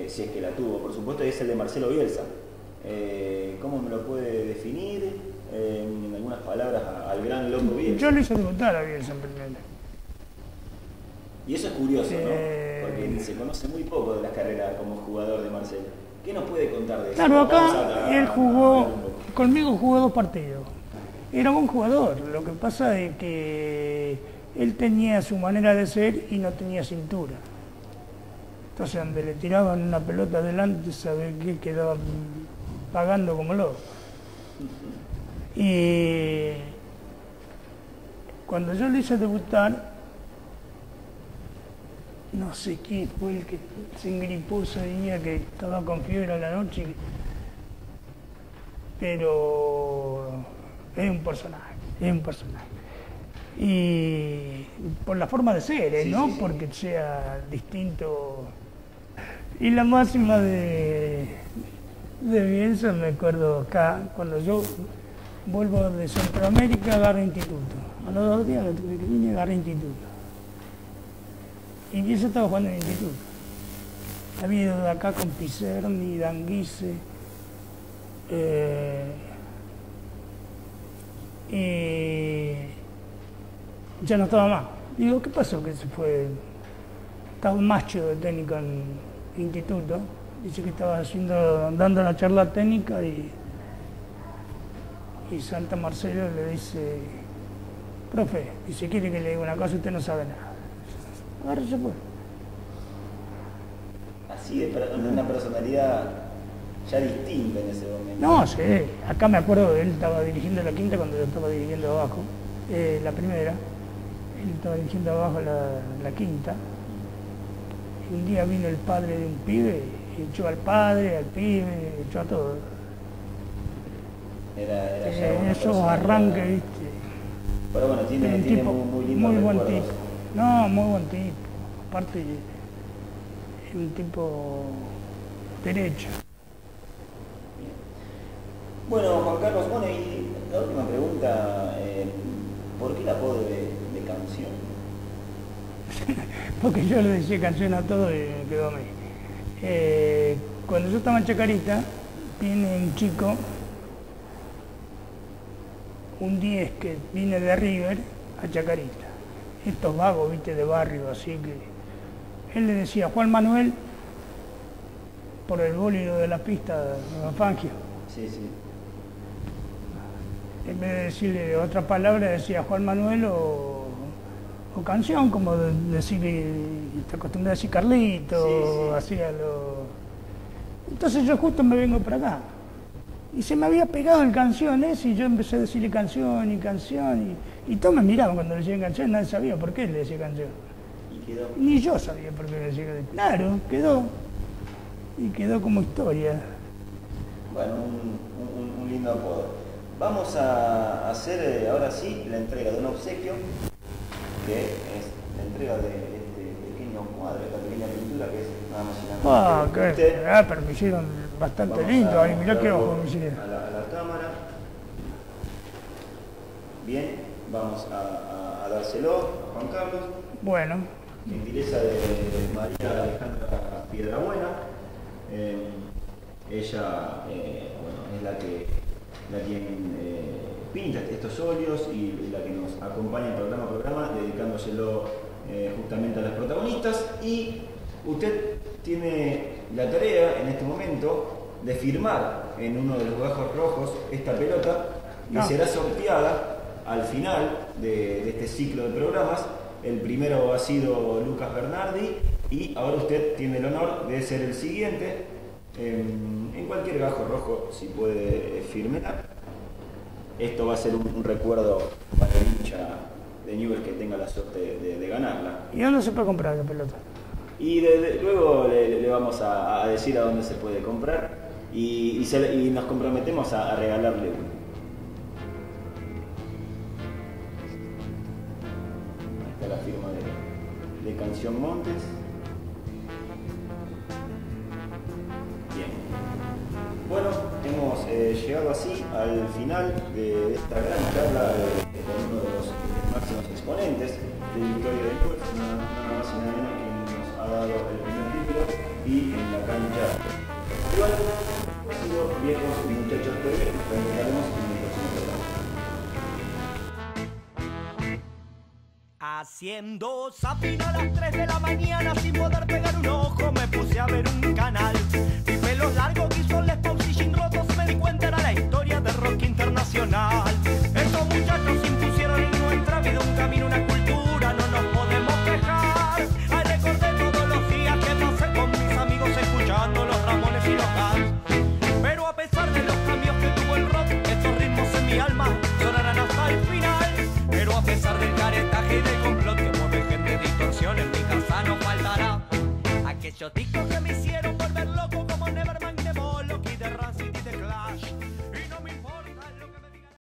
si es que la tuvo, por supuesto, y es el de Marcelo Bielsa. ¿Cómo me lo puede definir en algunas palabras al gran loco Bielsa? Yo lo hice debutar a Bielsa en primera. Y eso es curioso, ¿no? Porque se conoce muy poco de las carreras como jugador de Marcelo. ¿Qué nos puede contar de eso? Claro, Vamos acá él a jugó, hablar un poco. conmigo jugó 2 partidos. Era buen jugador, lo que pasa es que él tenía su manera de ser y no tenía cintura. Entonces, donde le tiraban una pelota adelante, ¿sabe qué? Quedaba pagando como loco. Y cuando yo le hice debutar, no sé quién fue el que se engripó ese día, que estaba con fiebre a la noche, pero es un personaje, es un personaje. Y por la forma de ser, Sí, ¿no? sí, sí. Porque sea distinto. Y la máxima de Bielsa, me acuerdo acá, cuando yo vuelvo de Centroamérica, agarro instituto. A los 2 días que vine, agarré instituto. Y Bielsa estaba jugando en el instituto. Había ido de acá con Picerni, Danguise, y ya no estaba más. Digo, ¿qué pasó? Que se fue. Estaba un macho de técnico en instituto. Dice que estaba dando la charla técnica y Santa Marcelo le dice, profe, y si quiere que le diga una cosa, usted no sabe nada. Agarra y se fue. Así de una personalidad ya distinta en ese momento. No, sí, acá me acuerdo, él estaba dirigiendo la quinta cuando yo estaba dirigiendo abajo, la primera. Él estaba dirigiendo abajo la quinta. Y un día vino el padre de un pibe, y echó al padre, al pibe, echó a todo. Era ya una Esos personalidad. arranques, ¿viste? Pero bueno, tiene Un tipo muy lindos muy buen recuerdos. tipo. No, muy buen tipo. Aparte, es un tipo derecho. Bueno, Juan Carlos, bueno, y la última pregunta, ¿por qué el apodo de canción? Porque yo le decía canción a todo y me quedó a mí. Cuando yo estaba en Chacarita, viene un chico, un 10 que viene de River a Chacarita. Estos vagos, viste, de barrio, así que él le decía Juan Manuel por el bólido de la pista de Fangio. Sí, sí. En vez de decirle otra palabra, decía Juan Manuel o canción, como decir, te acostumbré a decir Carlito, Sí, sí. hacía lo... Entonces yo justo me vengo para acá. Y se me había pegado el canción ese, y yo empecé a decirle canción, y todos me miraban cuando le decía canción, nadie sabía por qué le decía canción. Y quedó. Ni yo sabía por qué le decía canción. Claro, quedó. Y quedó como historia. Bueno, un lindo apodo. Vamos a hacer ahora sí la entrega de un obsequio, que es la entrega de este pequeño cuadro, esta pequeña pintura que es nada más y nada menos que usted. Pero me hicieron bastante Vamos lindo, a ahí mirá qué mostrarlo ojo me hicieron. a la cámara. Bien, vamos a dárselo a Juan Carlos. Bueno, Gentileza de María Alejandra Piedrabuena. Ella bueno, es la quien pinta estos óleos y la que nos acompaña programa a programa, dedicándoselo justamente a las protagonistas. Y usted tiene la tarea en este momento de firmar en uno de los gajos rojos esta pelota que será sorteada al final de este ciclo de programas. El primero ha sido Lucas Bernardi y ahora usted tiene el honor de ser el siguiente. En cualquier gajo rojo, si puede firmar. Esto va a ser un recuerdo para el hincha de Newell's que tenga la suerte de ganarla. ¿y dónde se puede comprar la pelota? Y luego le vamos a decir a dónde se puede comprar y nos comprometemos a regalarle uno. Ahí está la firma de Canción Montes. Bien. Bueno, hemos llegado así al final de esta gran charla con uno de los máximos exponentes de Victoria de Newell's, nada más y nada menos que nos ha dado el primer título y en la cancha. Igual, ha sido viejos muchachos TV, nos reencontraremos en el próximo programa. Haciendo zapping a las 3 de la mañana sin poder pegar un ojo, me puse a ver un canal. Mi pelo largo quiso el